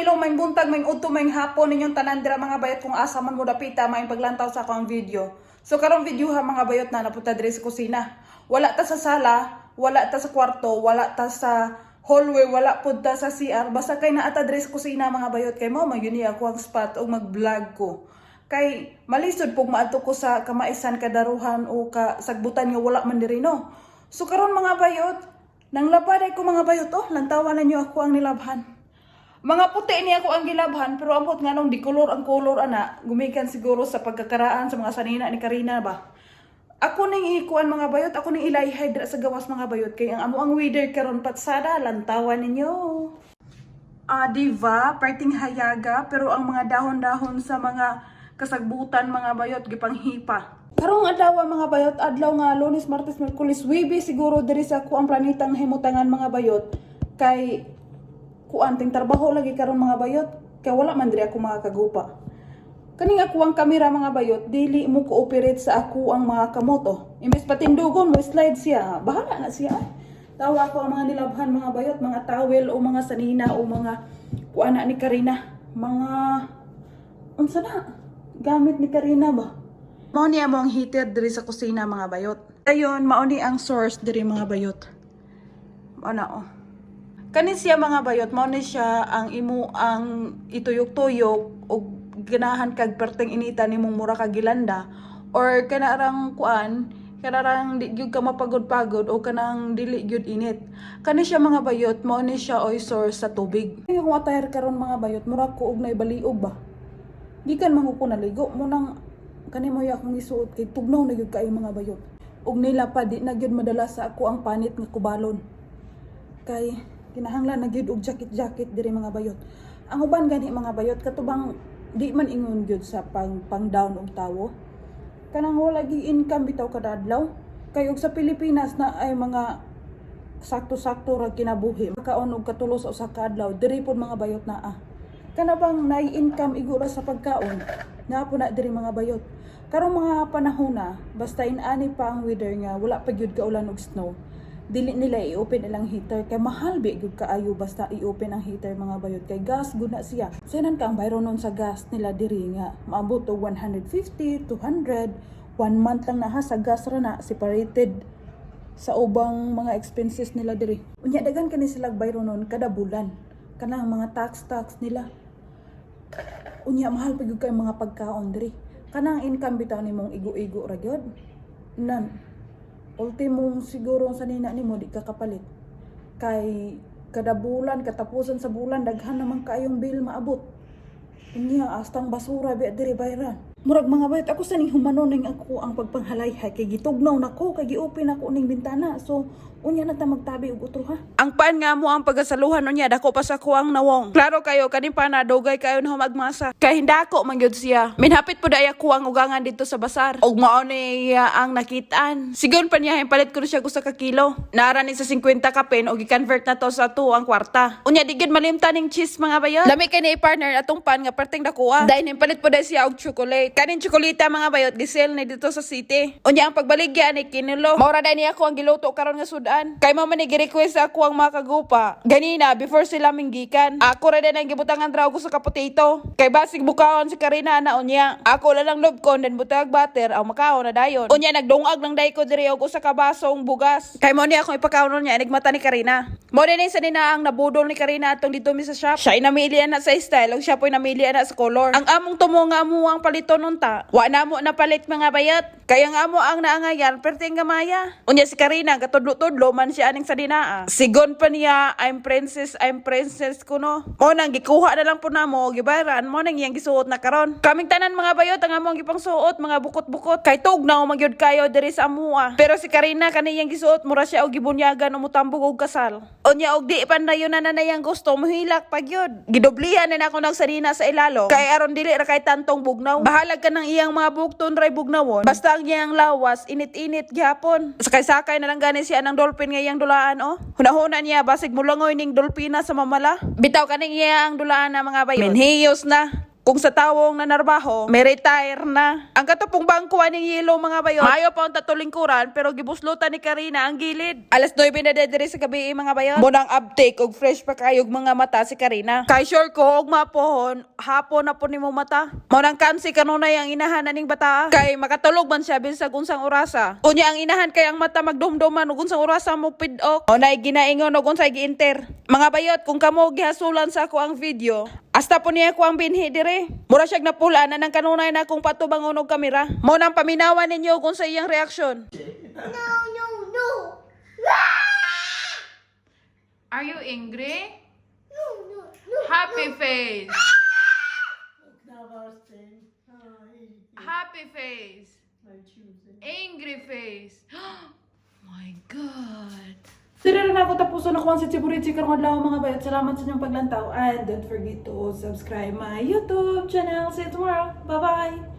adlaw, may buntag, may udto, may hapon ninyong tanan dira mga bayot kung asa man mo dapita may paglantaw sa akong video. So karong video ha mga bayot na napunta diri sa kusina. Wala ta sa sala, wala ta sa kwarto, wala ta sa hallway, wala pud ta sa CR. Basta kay naa ta diri sa kusina mga bayot kay mo magyuni ako ang spot og mag-vlog ko. Kay malisod pug maadto ko sa kamaisan kadaruhan o ka sagbutan nga wala man diri no. So karon mga bayot, nang labaday ko mga bayot lantawan ninyo ako ang nilabhan. Mga puti niya ako ang gilabhan pero ambot nga nung di color ang color ana, gumikan siguro sa pagkakaraan sa mga sanina ni Karina ba. Ako ning ikuan mga bayot, ako ning ilayhay dira sa gawas mga bayot kay ang amo ang weather karon patsada lantawan ninyo. Diva, parting hayaga pero ang mga dahon-dahon sa mga kasagbutan mga bayot gipanghipa. Karong adlaw mga bayot, adlaw nga Lunes, Martes, Miyerkules, Huwebes siguro diri sa kuang planetang himutangan mga bayot kay kuan ting trabaho lagi karon mga bayot kay wala man diri ako mga kagupa. Kaning ako ang kamera mga bayot, dili mo cooperate sa ako ang mga kamoto. Imbes patindugon mo slide siya, bahala na siya. Tawa ko ang mga nilabhan mga bayot, mga towel o mga sanina o mga kuana ni Karina, mga unsa na gamit ni Karina ba. Mao ni among heater diri sa kusina mga bayot. Dayon mao ni ang source diri mga bayot. Ana Kani siya mga bayot, mao ni siya ang imo ang ituyok-tuyok o ganahan kag perteng inita nimong mura kag gilanda or kanarang kuan, kanarang di gyud ka mapagod-pagod o kanang dili gyud init. Kani siya mga bayot, mao ni siya oy source sa tubig. Yung water karon mga bayot, mura ko og naibaliog ba. Gikan man ko naligo mo nang kani mo akong isuot kay tugnaw na gyud kay mga bayot. Og nila pa di na gyud madala sa ako ang panit nga kubalon. Kay kinahanglan na gyud og jacket diri mga bayot. Ang uban gani mga bayot katubang di man ingon gyud sa pang down og tawo. Kanang wala gi income bitaw kada adlaw. Kay og sa Pilipinas na ay mga sakto-sakto ra kinabuhi. Makaon og katulo sa usa ka adlaw diri pod mga bayot naa. Kana bang nai-income igura sa pagkaon. Na po na diri mga bayot. Karong mga panahon na basta inani pa ang weather nga wala pa gyud ka ulan og snow. Dili nila i-open ilang heater kay mahal bi gyud kaayo basta i-open ang heater mga bayot kay gas gud na siya. So nan ka ang bayro nun sa gas nila diri nga maabot og 150, 200, 1 month lang na ha sa gas ra na separated sa ubang mga expenses nila diri. Unya daghan kani sila bayro nun kada bulan. Kanang mga tax nila. Unya mahal pa gyud kay mga pagkaon diri. Kanang income bitaw nimong igo-igo ra gyud. Nan ultimo siguro sa nina nimo di ka kapalit kay kada bulan katapusan sa bulan daghan naman kaayong bill maabot unya astang basura bi diri bayaran murag mga bayot ako sa ning humanon ning ako ang pagpanghalayhay kay gitugnaw nako kay gi-open ako ning bintana so unya na ta magtabi og utro ha. Ang pan nga mo ang pagasaluhan unya dako pa sa kuwang nawong. Klaro kayo kanin pa na dugay kayo na magmasa. Kay hindako man gyud siya. Minhapit pud ay kuwang ugangan dito sa basar. Og mao ni ang nakitaan. Sigon pa niya palit ko siya gusto ka kilo. Nara ni sa 50 ka pen og i-convert na to sa 2 ang kwarta. Unya di gyud malimtan ning cheese mga bayot. Lami kay ni partner atong pan nga perting dakuha. Dahil palit pud siya og chocolate. Kanin chocolate mga bayot gisel ni dito sa city. Unya ang pagbaligya ni kinulo. Maura dai ni ako ang giluto karon nga sudan. Kay mama ni gi-request ako ang mga kagupa. Ganina before sila minggikan. Ako ra din ang gibutangan draw ko sa potato. Kay basig bukaon si Karina na unya. Ako la lang lob ko den butag butter ang makaon na dayon. Unya nagdungag lang dai ko diri og usa ka basong bugas. Kay mo ni ako ipakaon niya enigmata ni Karina. Mo din sa nina ang nabudol ni Karina atong dito mi sa shop. Siya namili na sa style ug siya po'y namili na sa color. Ang among tumo nga amo ang paliton unta. Wa na mo na palit mga bayat. Kaya nga amo ang naangayan perting gamaya. Unya si Karina katudlo-tudlo man siya aning sa dinaa. Sigon pa niya, I'm princess ko no. Mo nang gikuha na lang po na mo, gibayaran mo nang iyang gisuot na karon. Kaming tanan mga bayot ang among gipang suot, mga bukot-bukot. Kay tugnaw magyud kayo diri sa amua. Pero si Karina kani iyang gisuot mura siya og gibunyagan o mutambog og kasal. Unya og di pandayon na nanayang gusto muhilak pagyud. Gidoblihan na ako nagsadina sa ilalo. Kay aron dili ra kay tantong bugnaw. Bahalag ka ng iyang mga bukton ray bugnawon. Basta ang iyang lawas init-init gihapon. Sakay-sakay na lang gani siya ng dolphin nga iyang dulaan Hunahuna niya basig mulangoy ning dolpina sa mamala. Bitaw kaning iya ang dulaan na mga bayot. Minhiyos na. kung sa tawong nanarbaho, may retire na. Ang katapong bangkuan ng yelo mga bayot. Mayo pa ang tatulingkuran pero gibuslutan ni Karina ang gilid. Alas 9 na dediri sa gabi mga bayot. Munang uptake og fresh pa kayog mga mata si Karina. Kay sure ko og mapohon, hapon na po nimo mata. Munang kansi kanunay ang inahan na ning bata. Kay makatulog man siya bisan unsang orasa. Unya ang inahan kay ang mata magdumduman ug unsang orasa mo pidok. Unay ginaingon og unsay gi-enter. Mga bayot kung kamo gihasulan sa ako ang video, hasta po niya ko ang binhi dire. Mura siyag napula na ng kanunay na kung patubangon og kamera. Mo nang paminawan ninyo kung sa iyang reaksyon. No, no, no. Are you angry? No, no, no. Happy face. Happy face. Angry face. My God. Sira na ako tapuso na kuwang si Chiburichi karong adlaw mga bayot. Salamat sa inyong paglantaw and don't forget to subscribe my YouTube channel. See you tomorrow. Bye-bye.